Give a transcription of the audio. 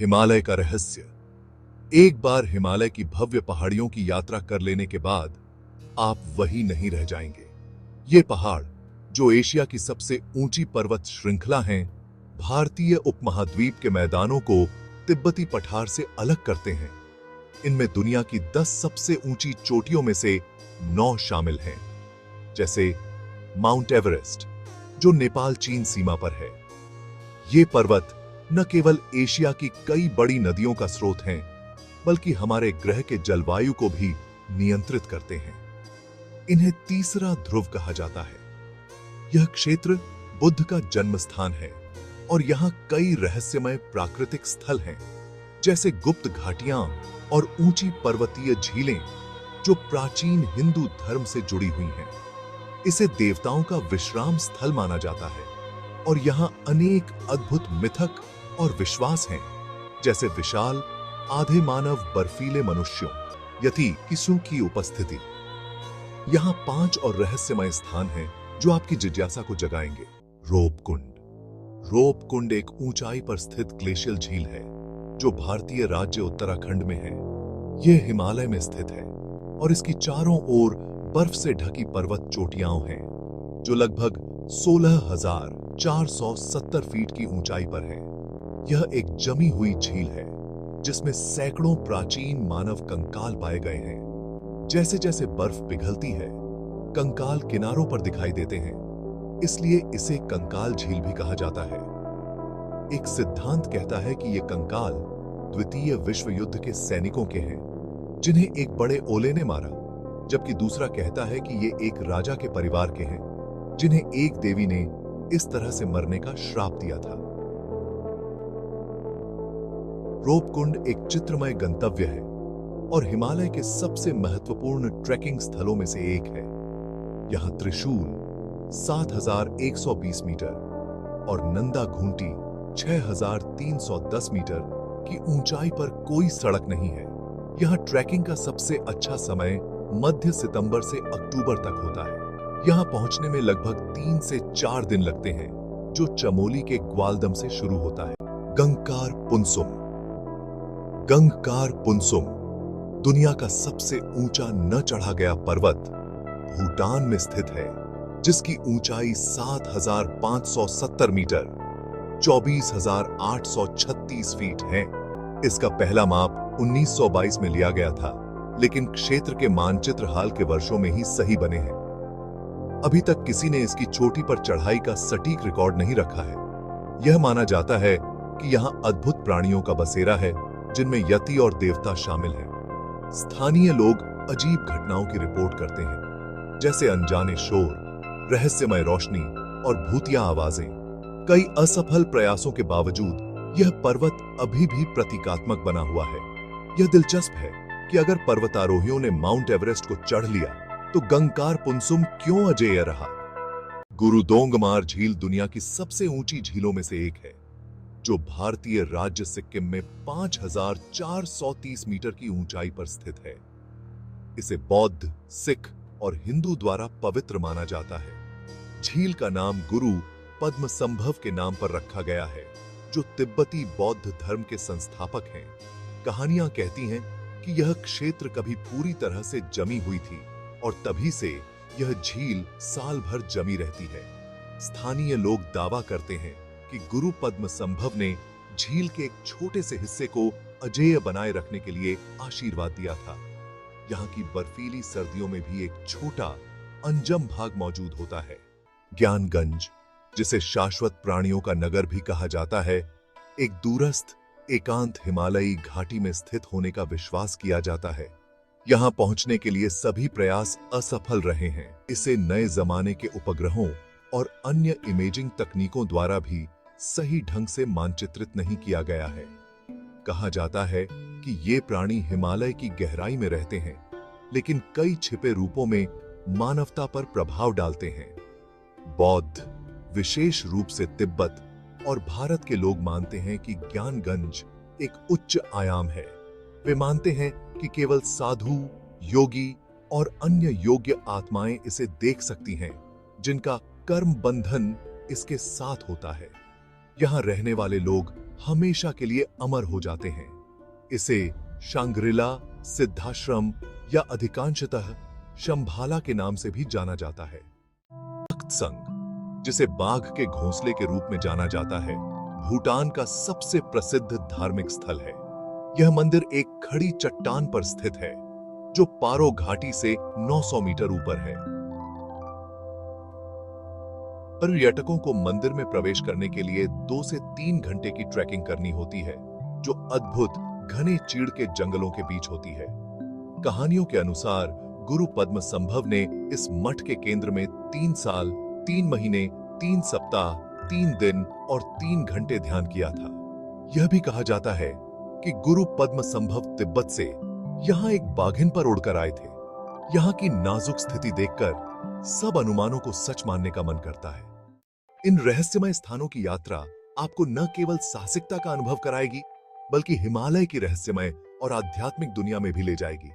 हिमालय का रहस्य। एक बार हिमालय की भव्य पहाड़ियों की यात्रा कर लेने के बाद आप वही नहीं रह जाएंगे। ये पहाड़, जो एशिया की सबसे ऊंची पर्वत श्रृंखला हैं, भारतीय उपमहाद्वीप के मैदानों को तिब्बती पठार से अलग करते हैं। इनमें दुनिया की 10 सबसे ऊंची चोटियों में से 9 शामिल हैं, जैसे माउंट एवरेस्ट, जो नेपाल चीन सीमा पर है। ये पर्वत न केवल एशिया की कई बड़ी नदियों का स्रोत हैं, बल्कि हमारे ग्रह के जलवायु को भी नियंत्रित करते हैं। इन्हें तीसरा ध्रुव कहा जाता है। यह क्षेत्र बुद्ध का जन्म स्थान है और यहाँ कई रहस्यमय प्राकृतिक स्थल हैं, जैसे गुप्त घाटियां और ऊंची पर्वतीय झीलें, जो प्राचीन हिंदू धर्म से जुड़ी हुई हैं। इसे देवताओं का विश्राम स्थल माना जाता है और यहाँ अनेक अद्भुत मिथक और विश्वास हैं, जैसे विशाल आधे मानव बर्फीले मनुष्यों यति किस्सों की उपस्थिति। यहाँ 5 और रहस्यमय स्थान हैं जो आपकी जिज्ञासा को जगाएंगे। रोप कुंड। रोप कुंड एक ऊंचाई पर स्थित ग्लेशियल झील है, जो भारतीय राज्य उत्तराखंड में है। यह हिमालय में स्थित है और इसकी चारों ओर बर्फ से ढकी पर्वत चोटियां हैं, जो लगभग 16,470 फीट की ऊंचाई पर है। यह एक जमी हुई झील है, जिसमें सैकड़ों प्राचीन मानव कंकाल पाए गए हैं। जैसे जैसे बर्फ पिघलती है, कंकाल किनारों पर दिखाई देते हैं, इसलिए इसे कंकाल झील भी कहा जाता है। एक सिद्धांत कहता है कि ये कंकाल द्वितीय विश्व युद्ध के सैनिकों के हैं, जिन्हें एक बड़े ओले ने मारा, जबकि दूसरा कहता है कि ये एक राजा के परिवार के हैं, जिन्हें एक देवी ने इस तरह से मरने का श्राप दिया था। रोप कुंड एक चित्रमय गंतव्य है और हिमालय के सबसे महत्वपूर्ण ट्रैकिंग स्थलों में से एक है। यहां त्रिशूल 7,120 मीटर और नंदा घूंटी 6,310 मीटर की ऊंचाई पर कोई सड़क नहीं है। यहां ट्रैकिंग का सबसे अच्छा समय मध्य सितंबर से अक्टूबर तक होता है। यहां पहुंचने में लगभग 3 से 4 दिन लगते हैं, जो चमोली के ग्वालदम से शुरू होता है। गंगकार पुनसुम। गंगकार पुनसुम दुनिया का सबसे ऊंचा न चढ़ा गया पर्वत भूटान में स्थित है, जिसकी ऊंचाई 7,570 मीटर 24,836 फीट है। इसका पहला माप 1922 में लिया गया था, लेकिन क्षेत्र के मानचित्र हाल के वर्षों में ही सही बने हैं। अभी तक किसी ने इसकी चोटी पर चढ़ाई का सटीक रिकॉर्ड नहीं रखा है। यह माना जाता है कि यहाँ अद्भुत प्राणियों का बसेरा है, जिनमें यति और देवता शामिल हैं। स्थानीय लोग अजीब घटनाओं की रिपोर्ट करते हैं, जैसे अनजाने शोर, रहस्यमय रोशनी और भूतिया आवाजें। कई असफल प्रयासों के बावजूद यह पर्वत अभी भी प्रतीकात्मक बना हुआ है। यह दिलचस्प है कि अगर पर्वतारोहियों ने माउंट एवरेस्ट को चढ़ लिया, तो गंगकार पुनसुम क्यों अजेय रहा? गुरुदोंगमार झील दुनिया की सबसे ऊंची झीलों में से एक है, जो भारतीय राज्य सिक्किम में 5,430 मीटर की ऊंचाई पर स्थित है। इसे बौद्ध, सिख और हिंदू द्वारा पवित्र माना जाता है। झील का नाम गुरु पद्मसंभव के नाम पर रखा गया है, जो तिब्बती बौद्ध धर्म के संस्थापक हैं। कहानियां कहती हैं कि यह क्षेत्र कभी पूरी तरह से जमी हुई थी और तभी से यह झील साल भर जमी रहती है। स्थानीय लोग दावा करते हैं कि गुरु पद्मसंभव ने झील के एक छोटे से हिस्से को अजेय बनाए रखने के लिए आशीर्वाद दिया था। यहाँ की बर्फीली सर्दियों में भी एक छोटा अंजम भाग मौजूद होता है। ज्ञानगंज, जिसे शाश्वत प्राणियों का नगर भी कहा जाता है, एक दूरस्थ एकांत हिमालयी घाटी में स्थित होने का विश्वास किया जाता है। यहाँ पहुंचने के लिए सभी प्रयास असफल रहे हैं। इसे नए जमाने के उपग्रहों और अन्य इमेजिंग तकनीकों द्वारा भी सही ढंग से मानचित्रित नहीं किया गया है। कहा जाता है कि ये प्राणी हिमालय की गहराई में रहते हैं, लेकिन कई छिपे रूपों में मानवता पर प्रभाव डालते हैं। बौद्ध, विशेष रूप से तिब्बत और भारत के लोग मानते हैं कि ज्ञानगंज एक उच्च आयाम है। वे मानते हैं कि केवल साधु, योगी और अन्य योग्य आत्माएं इसे देख सकती हैं, जिनका कर्म बंधन इसके साथ होता है। यहाँ रहने वाले लोग हमेशा के लिए अमर हो जाते हैं। इसे शांग्रिला, सिद्धाश्रम या अधिकांशतः शंभाला के नाम से भी जाना जाता है। तख्तसंग, जिसे बाघ के घोंसले के रूप में जाना जाता है, भूटान का सबसे प्रसिद्ध धार्मिक स्थल है। यह मंदिर एक खड़ी चट्टान पर स्थित है जो पारो घाटी से 900 मीटर ऊपर है। पर्यटकों को मंदिर में प्रवेश करने के लिए 2 से 3 घंटे की ट्रैकिंग करनी होती है, जो अद्भुत घने चीड़ के जंगलों के बीच होती है। कहानियों के अनुसार गुरु पद्म संभव ने इस मठ के केंद्र में 3 साल, 3 महीने, 3 सप्ताह, 3 दिन और 3 घंटे ध्यान किया था। यह भी कहा जाता है कि गुरु पद्म संभव तिब्बत से यहां एक बाघिन पर उड़कर आए थे। यहां की नाजुक स्थिति देखकर सब अनुमानों को सच मानने का मन करता है। इन रहस्यमय स्थानों की यात्रा आपको न केवल साहसिकता का अनुभव कराएगी, बल्कि हिमालय की रहस्यमय और आध्यात्मिक दुनिया में भी ले जाएगी।